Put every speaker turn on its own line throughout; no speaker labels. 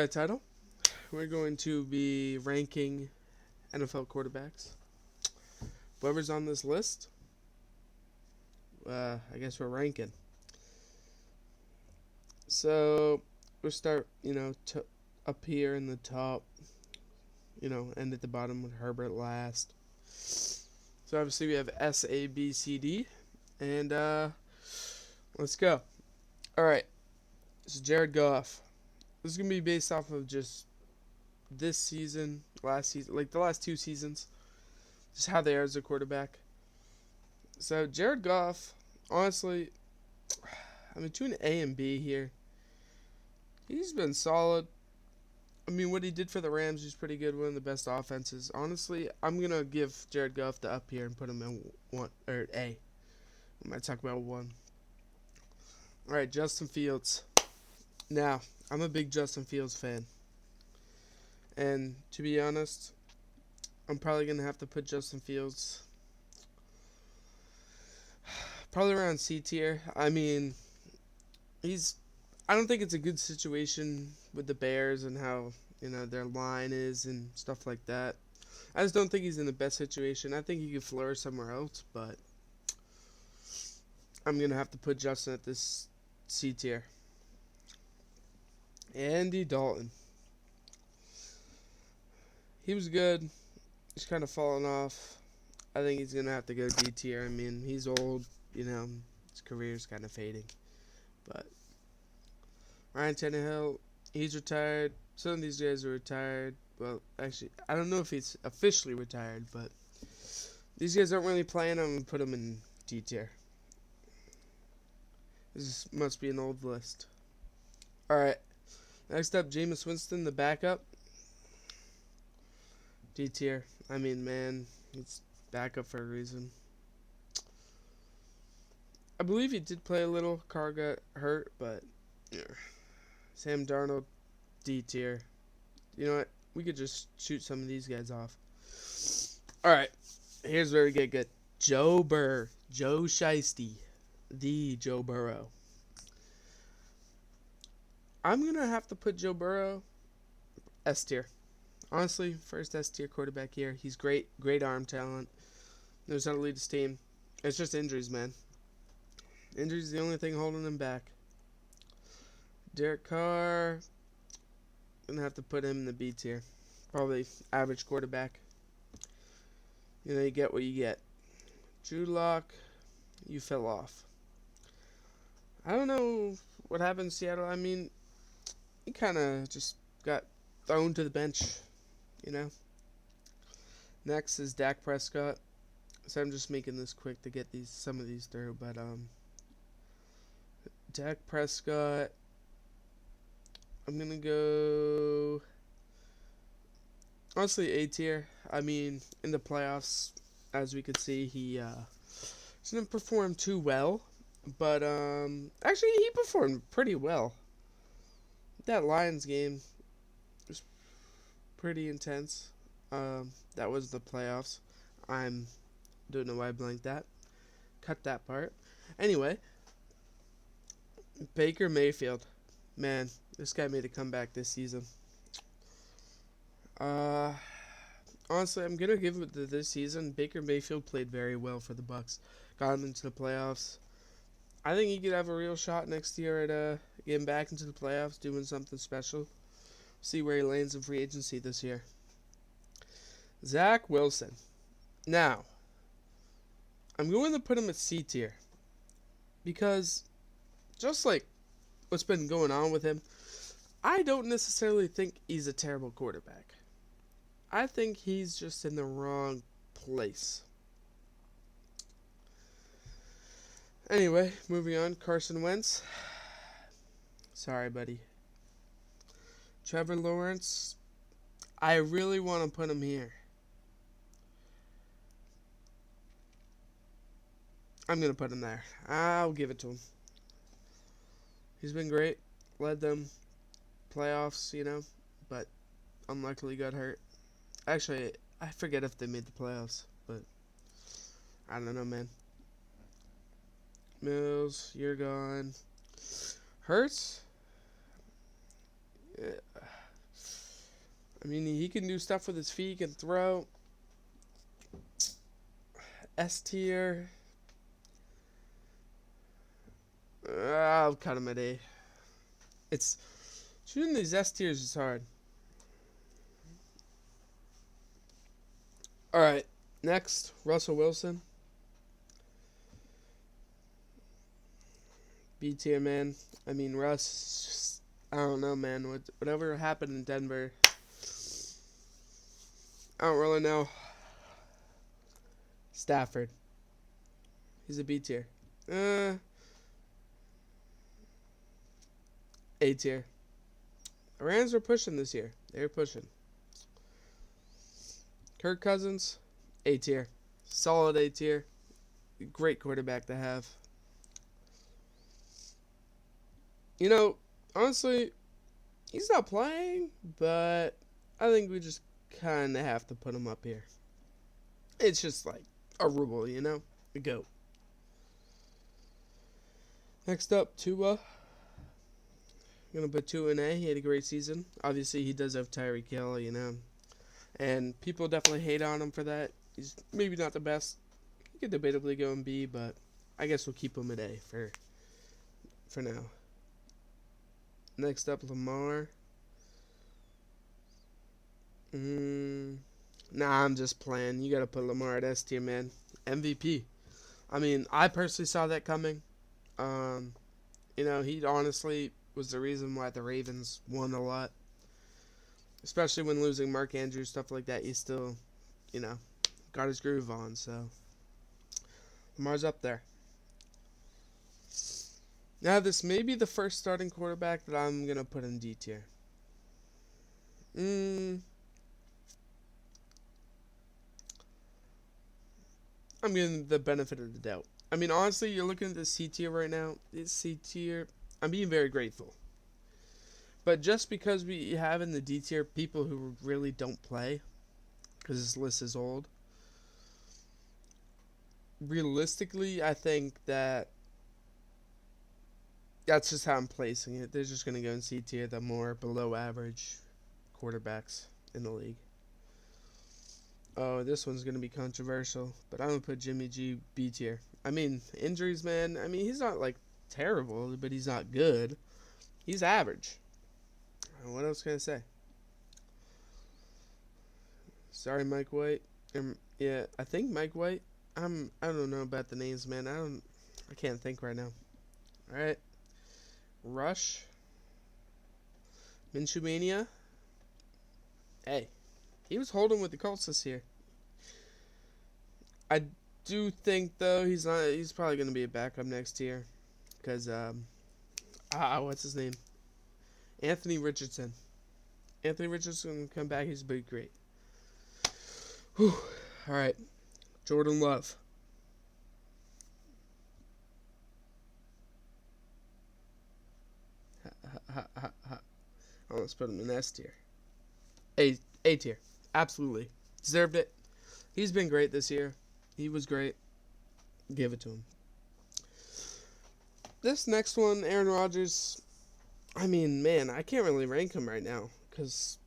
Title. We're going to be ranking NFL quarterbacks. Whoever's on this list, I guess we're ranking. So we'll start, up here in the top, end at the bottom with Herbert last. So obviously we have S, A, B, C, D, and let's go. All right, so Jared Goff. This is gonna be based off of just this season, last season, like the last two seasons, just how they are as a quarterback. So Jared Goff, honestly, I'm between A and B here. He's been solid. I mean, what he did for the Rams is pretty good. One of the best offenses. Honestly, I'm gonna give Jared Goff the up here and put him in one or A. I might talk about one. All right, Justin Fields. Now, I'm a big Justin Fields fan, and to be honest, I'm probably gonna have to put Justin Fields probably around C tier. I mean, he's. I don't think it's a good situation with the Bears and how their line is and stuff like that. I just don't think he's in the best situation. I think he could flourish somewhere else, but I'm gonna have to put Justin at this C tier. Andy Dalton. He was good. He's kind of fallen off. I think he's gonna have to go D tier. I mean, he's old. His career's kind of fading. But Ryan Tannehill, he's retired. Some of these guys are retired. Well, actually, I don't know if he's officially retired, but these guys aren't really playing. I'm gonna put them in D tier. This must be an old list. All right. Next up, Jameis Winston, the backup. D tier. I mean, man, he's backup for a reason. I believe he did play a little. Carr got hurt, but yeah. Sam Darnold, D tier. You know what? We could just shoot some of these guys off. All right. Here's where we get good. Joe Burr. Joe Shiesty. The Joe Burrow. I'm going to have to put Joe Burrow S tier. Honestly, first S tier quarterback here. He's great. Great arm talent. Knows how to lead his team. It's just injuries, man. Injuries is the only thing holding him back. Derek Carr. I'm going to have to put him in the B tier. Probably average quarterback. You get what you get. Drew Lock, you fell off. I don't know what happened in Seattle. I mean, he kind of just got thrown to the bench, Next is Dak Prescott. So I'm just making this quick to get some of these through, but Dak Prescott, I'm gonna go honestly A tier. I mean, in the playoffs, as we could see, he didn't perform too well, but actually he performed pretty well. That Lions game was pretty intense. That was the playoffs. Don't know why I blanked that. Cut that part. Anyway, Baker Mayfield. Man, this guy made a comeback this season. Honestly, I'm gonna give it to this season. Baker Mayfield played very well for the Bucks. Got him into the playoffs. I think he could have a real shot next year at getting back into the playoffs, doing something special. See where he lands in free agency this year. Zach Wilson. Now, I'm going to put him at C tier because just like what's been going on with him, I don't necessarily think he's a terrible quarterback. I think he's just in the wrong place. Anyway, moving on. Carson Wentz. Sorry, buddy. Trevor Lawrence. I really want to put him here. I'm going to put him there. I'll give it to him. He's been great. Led them playoffs, but unluckily got hurt. Actually, I forget if they made the playoffs, but I don't know, man. Mills, you're gone. Hurts? Yeah. I mean, he can do stuff with his feet, he can throw. S tier. I'll cut him at A. It's choosing these S tiers is hard. All right, next Russell Wilson. B tier, man. I mean, Russ. Just, I don't know, man. Whatever happened in Denver, I don't really know. Stafford. He's a B tier. A tier. The Rams were pushing this year. They were pushing. Kirk Cousins, A tier. Solid A tier. Great quarterback to have. You know, honestly, he's not playing, but I think we just kind of have to put him up here. It's just like a rule, you know? A GOAT. Next up, Tua. I'm going to put Tua in A. He had a great season. Obviously, he does have Tyreek Hill, you know. And people definitely hate on him for that. He's maybe not the best. He could debatably go in B, but I guess we'll keep him at A for now. Next up, Lamar. Nah, I'm just playing. You got to put Lamar at S tier, man. MVP. I mean, I personally saw that coming. You know, he honestly was the reason why the Ravens won a lot. Especially when losing Mark Andrews, stuff like that. He still, you know, got his groove on. So, Lamar's up there. Now, this may be the first starting quarterback that I'm going to put in D tier. I'm giving the benefit of the doubt. I mean, honestly, you're looking at the C tier right now. It's C tier. I'm being very grateful. But just because we have in the D tier people who really don't play, because this list is old, realistically, I think that that's just how I'm placing it. They're just going to go in C tier, the more below average quarterbacks in the league. Oh, this one's going to be controversial, but I'm going to put Jimmy G B tier. I mean, injuries, man. I mean, he's not, like, terrible, but he's not good. He's average. What else can I say? Sorry, Mike White. Yeah, I think Mike White. I don't know about the names, man. I can't think right now. All right. Rush. Minshew Mania. Hey, he was holding with the Colts this year. I do think though he's not. He's probably going to be a backup next year, because what's his name? Anthony Richardson. Anthony Richardson come back. He's been great. Whew. All right, Jordan Love. Oh, let's put him in S tier. A tier. Absolutely. Deserved it. He's been great this year. He was great. Give it to him. This next one, Aaron Rodgers. I mean, man, I can't really rank him right now. Because,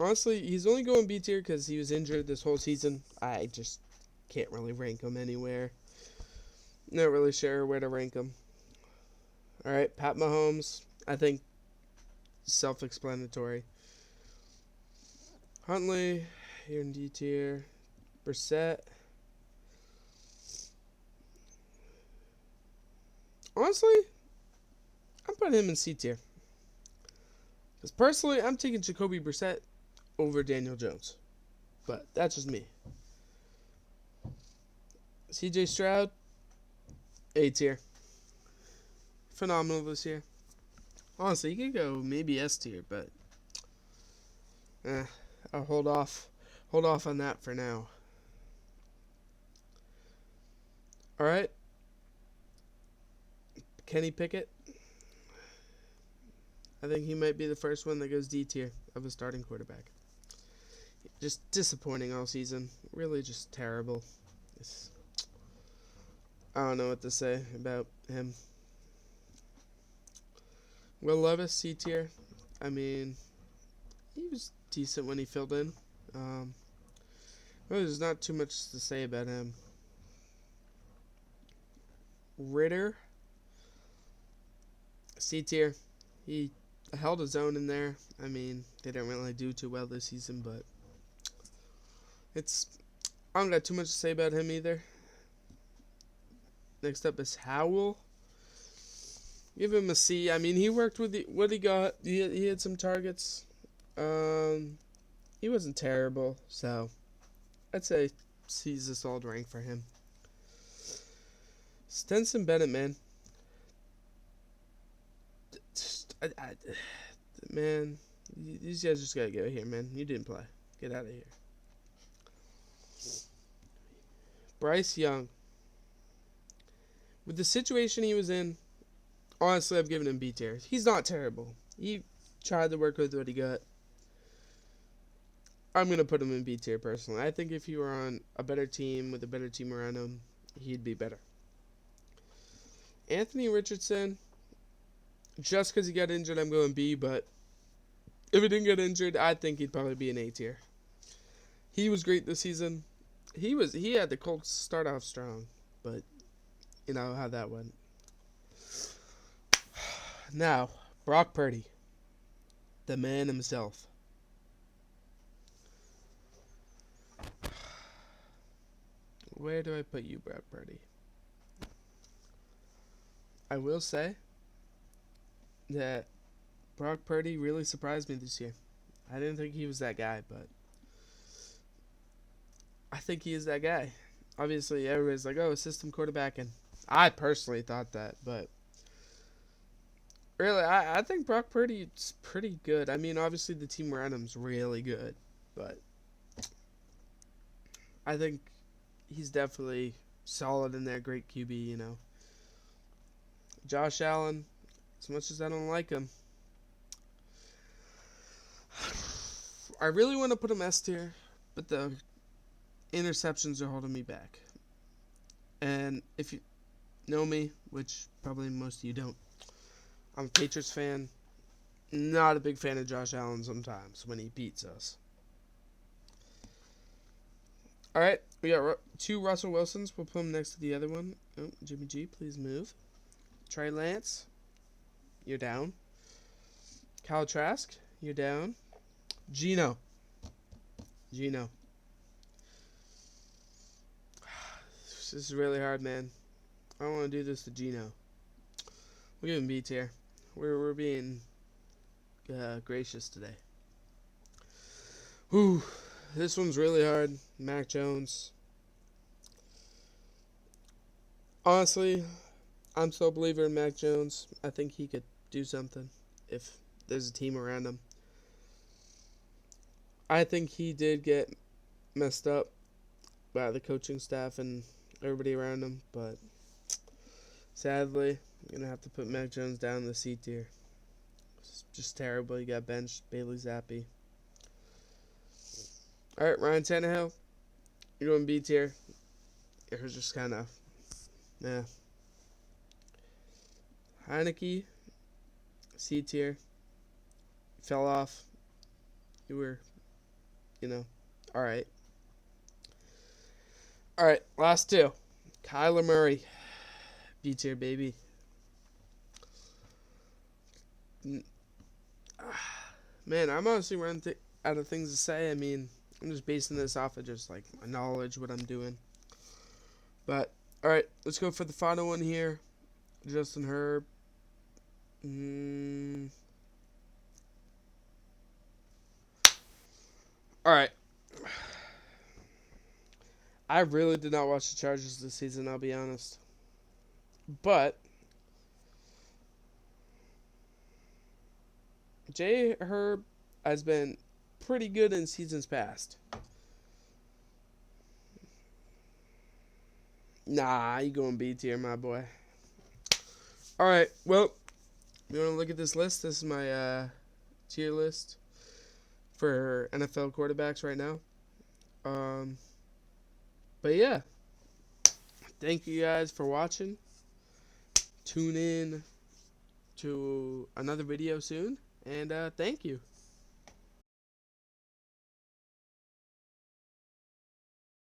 honestly, he's only going B tier because he was injured this whole season. I just can't really rank him anywhere. Not really sure where to rank him. Alright, Pat Mahomes. I think self-explanatory. Huntley, here in D tier. Brissett. Honestly, I'm putting him in C tier. Because personally, I'm taking Jacoby Brissett over Daniel Jones. But that's just me. CJ Stroud, A tier. Phenomenal this year. Honestly, you could go maybe S tier, but I'll hold off on that for now. All right, Kenny Pickett. I think he might be the first one that goes D tier of a starting quarterback. Just disappointing all season. Really, just terrible. I don't know what to say about him. Will Levis, C tier. I mean, he was decent when he filled in. Well, there's not too much to say about him. Ritter, C tier. He held his own in there. I mean, they didn't really do too well this season, but I don't got too much to say about him either. Next up is Howell. Give him a C. I mean, he worked with what he got. He had some targets. He wasn't terrible, so I'd say C's a solid rank for him. Stenson Bennett, man. Man, these guys just gotta go here, man. You didn't play. Get out of here. Bryce Young. With the situation he was in, honestly, I've given him B tier. He's not terrible. He tried to work with what he got. I'm going to put him in B tier personally. I think if he were on a better team with a better team around him, he'd be better. Anthony Richardson, just because he got injured, I'm going B, but if he didn't get injured, I think he'd probably be an A tier. He was great this season. He had the Colts start off strong, but you know how that went. Now, Brock Purdy, the man himself. Where do I put you, Brock Purdy? I will say that Brock Purdy really surprised me this year. I didn't think he was that guy, but I think he is that guy. Obviously, everybody's like, oh, system quarterback, and I personally thought that, but really, I think Brock Purdy is pretty good. I mean, obviously, the team around him is really good, but I think he's definitely solid in there. Great QB, you know. Josh Allen, as much as I don't like him, I really want to put him S tier, but the interceptions are holding me back. And if you know me, which probably most of you don't, I'm a Patriots fan. Not a big fan of Josh Allen sometimes when he beats us. Alright, we got 2 Russell Wilsons. We'll put him next to the other one. Oh, Jimmy G, please move. Trey Lance, you're down. Kyle Trask, you're down. Gino. This is really hard, man. I don't want to do this to Gino. We'll give him B tier. We're being gracious today. Whew. This one's really hard. Mac Jones. Honestly, I'm still a believer in Mac Jones. I think he could do something if there's a team around him. I think he did get messed up by the coaching staff and everybody around him, but sadly, I'm going to have to put Mac Jones down in the C tier. It's just terrible. He got benched. Bailey Zappi. Alright, Ryan Tannehill. You're going B tier. It was just kind of, nah. Heineke, C tier. Fell off. You were, alright. Alright, last 2. Kyler Murray. B tier, baby. Man, I'm honestly running out of things to say. I mean, I'm just basing this off of just like my knowledge, what I'm doing. But, alright, let's go for the final one here. Justin Herb. Alright. I really did not watch the Chargers this season, I'll be honest. But J. Herb has been pretty good in seasons past. Nah, you going B tier, my boy. Alright, well, you want to look at this list? This is my tier list for NFL quarterbacks right now. But yeah, thank you guys for watching. Tune in to another video soon, and thank you.